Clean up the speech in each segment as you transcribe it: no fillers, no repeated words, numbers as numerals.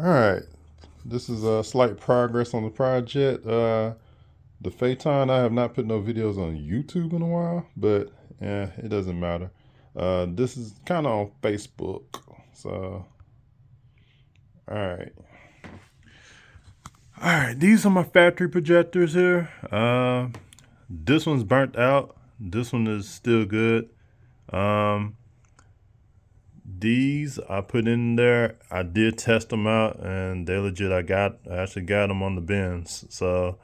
All right, this is a slight progress on the project. The Phaeton, I have not put no videos on YouTube in a while, but it doesn't matter. This is kind of on Facebook, so all right. These are my factory projectors here. This one's burnt out. This one is still good. Um, These I put in there. I did test them out, and they legit. I actually got them on the benz, so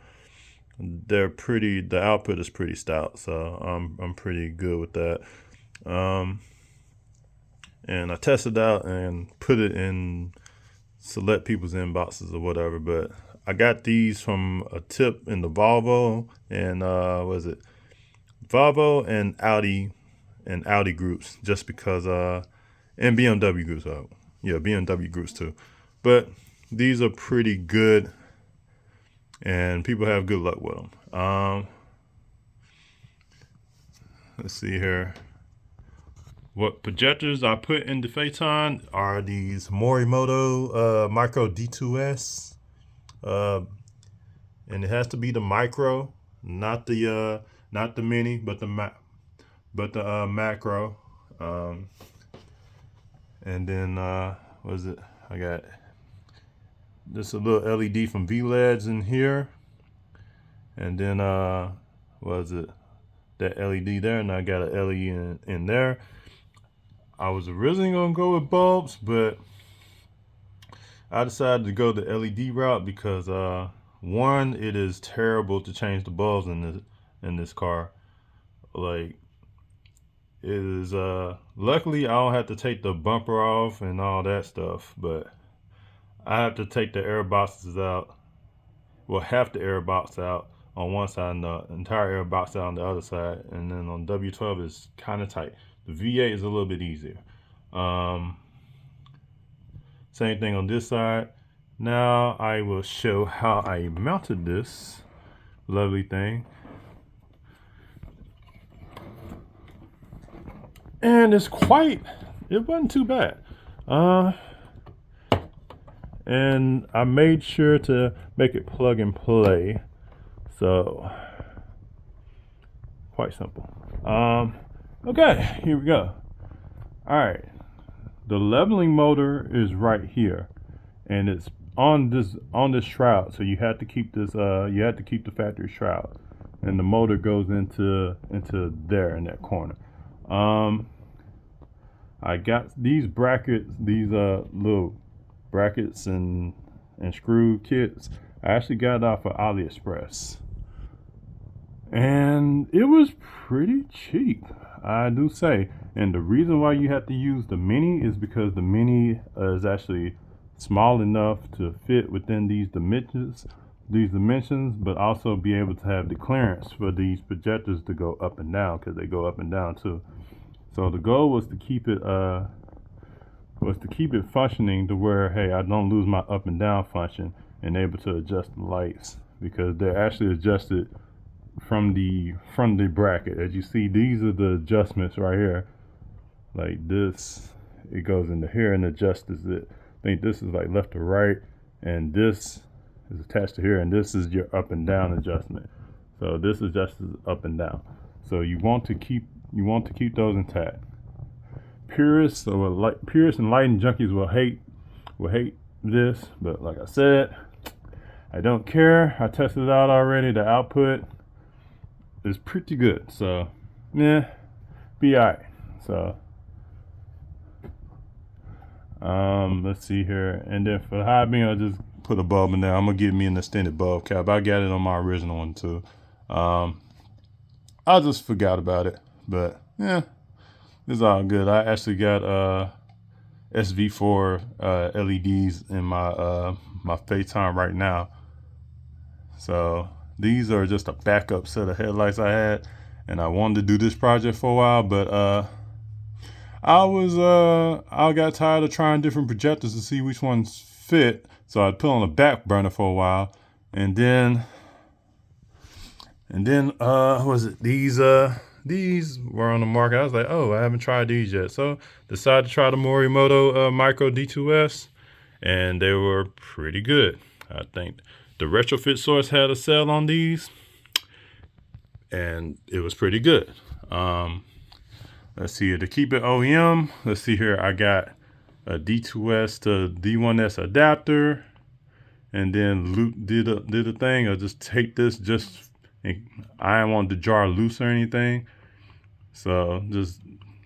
they're pretty. The output is pretty stout, so I'm pretty good with that. And I tested out and put it in select people's inboxes or whatever. But I got these from a tip in the Volvo and was it Volvo and Audi groups, just because and BMW groups. Yeah, BMW groups too. But these are pretty good, and people have good luck with them. Let's see here. What projectors I put in the Phaeton are these Morimoto Micro D2S, and it has to be the micro, not the mini, but the macro. And then what is it? I got this a little LED from VLEDs in here, and then what is it? That LED there, and I got an LED in there. I was originally gonna go with bulbs, but I decided to go the LED route because one, it is terrible to change the bulbs in this car. Like, it is luckily I don't have to take the bumper off and all that stuff, but I have to take the air boxes out. Well, half the air box out on one side and the entire air box out on the other side, and then on W12 is kind of tight. The V8 is a little bit easier. Same thing on this side. Now I will show how I mounted this lovely thing. And it wasn't too bad. And I made sure to make it plug and play. So, quite simple. Okay, here we go. All right, the leveling motor is right here, and it's on this shroud. So you have to keep this. You have to keep the factory shroud, and the motor goes into there in that corner. I got these brackets, these little brackets and screw kits. I actually got it off of AliExpress, and it was pretty cheap, I do say. And the reason why you have to use the mini is because the mini is actually small enough to fit within these dimensions, but also be able to have the clearance for these projectors to go up and down, because they go up and down too. So the goal was to keep it functioning to where, hey, I don't lose my up and down function, and able to adjust the lights, because they're actually adjusted from the bracket. As you see, these are the adjustments right here. Like this, it goes into here and adjusts it. I think this is like left to right, and this is attached to here, and this is your up and down adjustment. So this adjusts up and down. So you want to keep those intact. Purists and lighting junkies will hate this, but like I said, I don't care. I tested it out already. The output is pretty good, so yeah, be alright. So let's see here, and then for the high beam, I'll just put a bulb in there. I'm gonna give me an extended bulb cap. I got it on my original one too. I just forgot about it, but yeah, it's all good. I actually got SV4 LEDs in my Phaeton right now. So these are just a backup set of headlights I had, and I wanted to do this project for a while, but I got tired of trying different projectors to see which ones fit. So I put on a back burner for a while, and then was it these were on the market. I was like, oh, I haven't tried these yet. So decided to try the Morimoto Micro D2S, and they were pretty good. I think the Retrofit source had a sale on these, and it was pretty good. Let's see here, to keep it OEM, let's see here, I got a D2S to D1S adapter, and then did a thing of just take this, I didn't want the jar loose or anything, so just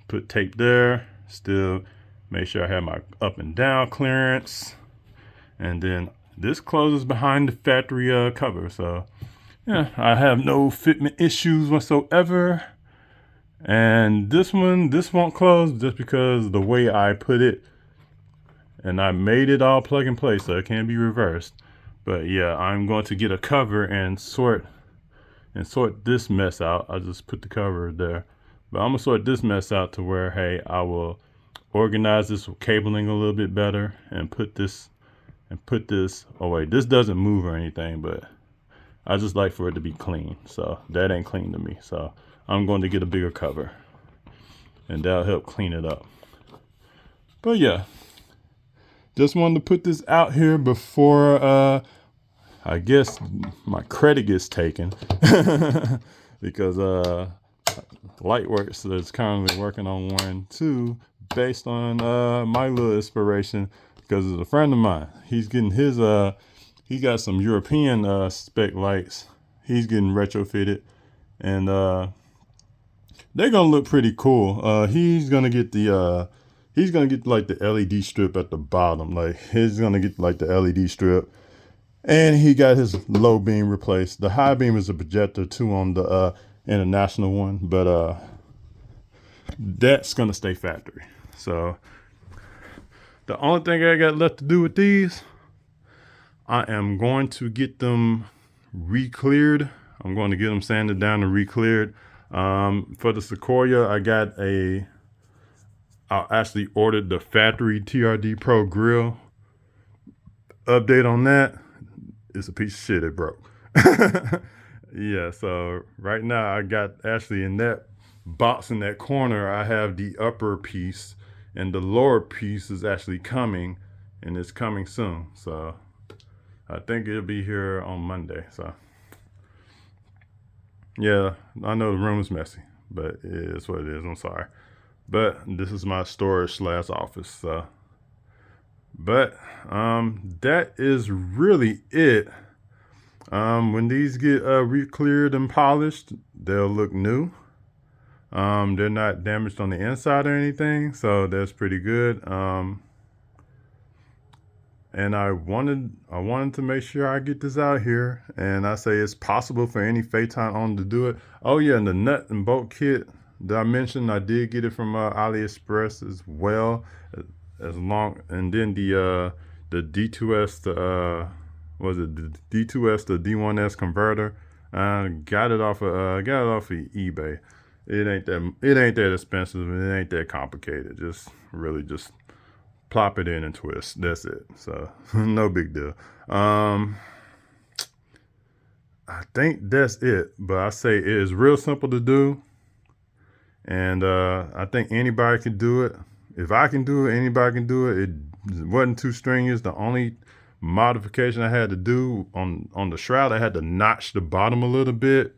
put tape there, still make sure I have my up and down clearance, and then this closes behind the factory cover, so yeah, I have no fitment issues whatsoever. And this won't close just because the way I put it, and I made it all plug and play, so it can't be reversed. But yeah, I'm going to get a cover and sort this mess out. I just put the cover there, but I'm gonna sort this mess out to where, hey, I will organize this cabling a little bit better and put this. Oh wait, this doesn't move or anything, but I just like for it to be clean. So that ain't clean to me. So I'm going to get a bigger cover, and that'll help clean it up. But yeah, just wanted to put this out here before I guess my credit gets taken because Lightworks is currently working on one too, based on my little inspiration, because it's a friend of mine. He's getting his he got some European spec lights. He's getting retrofitted, and they're gonna look pretty cool. He's gonna get like the LED strip at the bottom. Like he's gonna get like the LED strip, and he got his low beam replaced. The high beam is a projector too on the international one, but that's gonna stay factory. So the only thing I got left to do with these, I am going to get them re-cleared. I'm going to get them sanded down and re-cleared. For the Sequoia, I actually ordered the factory TRD Pro grill. Update on that, it's a piece of shit, it broke. Yeah, so right now I got actually in that box in that corner, I have the upper piece, and the lower piece is actually coming, and it's coming soon. So I think it'll be here on Monday. So yeah, I know the room is messy, but it is what it is. I'm sorry. But this is my storage / office. So, but that is really it. When these get re-cleared and polished, they'll look new. They're not damaged on the inside or anything, so that's pretty good. And I wanted to make sure I get this out here, and I say it's possible for any Phaeton owner to do it. Oh yeah, and the nut and bolt kit that I mentioned, I did get it from AliExpress as well. And then the D2S the D2S to D1S converter. Got it off of eBay. It ain't that expensive, and it ain't that complicated. Just plop it in and twist. That's it. So no big deal. I think that's it. But I say it is real simple to do, and I think anybody can do it. If I can do it, anybody can do it. It wasn't too strenuous. The only modification I had to do on the shroud, I had to notch the bottom a little bit,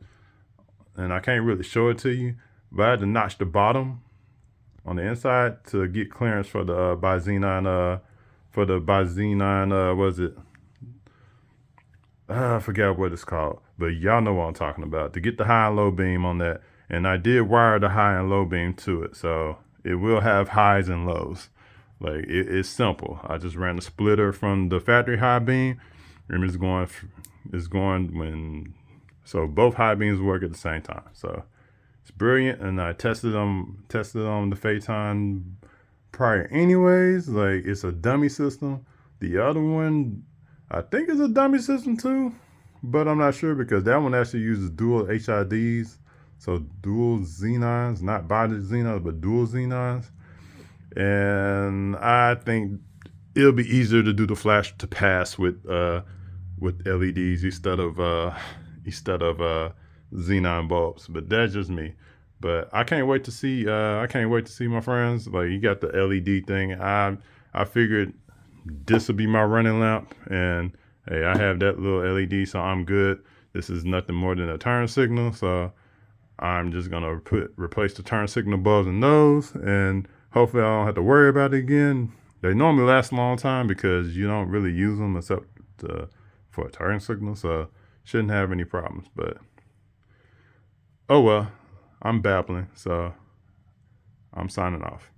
and I can't really show it to you, but I had to notch the bottom on the inside to get clearance for the Xenon was it? I forgot what it's called, but y'all know what I'm talking about. To get the high and low beam on that, and I did wire the high and low beam to it, so it will have highs and lows. Like it's simple. I just ran the splitter from the factory high beam, and it's going so both high beams work at the same time. So it's brilliant, and I tested on the Phaeton prior anyways. Like it's a dummy system. The other one I think is a dummy system too, but I'm not sure because that one actually uses dual HIDs, so dual xenons, not bonded xenons, but dual xenons. And I think it'll be easier to do the flash to pass with LEDs instead of xenon bulbs. But that's just me. But I can't wait to see my friends. Like you got the LED thing. I figured this will be my running lamp, and hey, I have that little LED, so I'm good. This is nothing more than a turn signal, so I'm just gonna replace the turn signal bulbs in those, and hopefully I don't have to worry about it again. They normally last a long time because you don't really use them except for a turn signal, so shouldn't have any problems. But oh well, I'm babbling, so I'm signing off.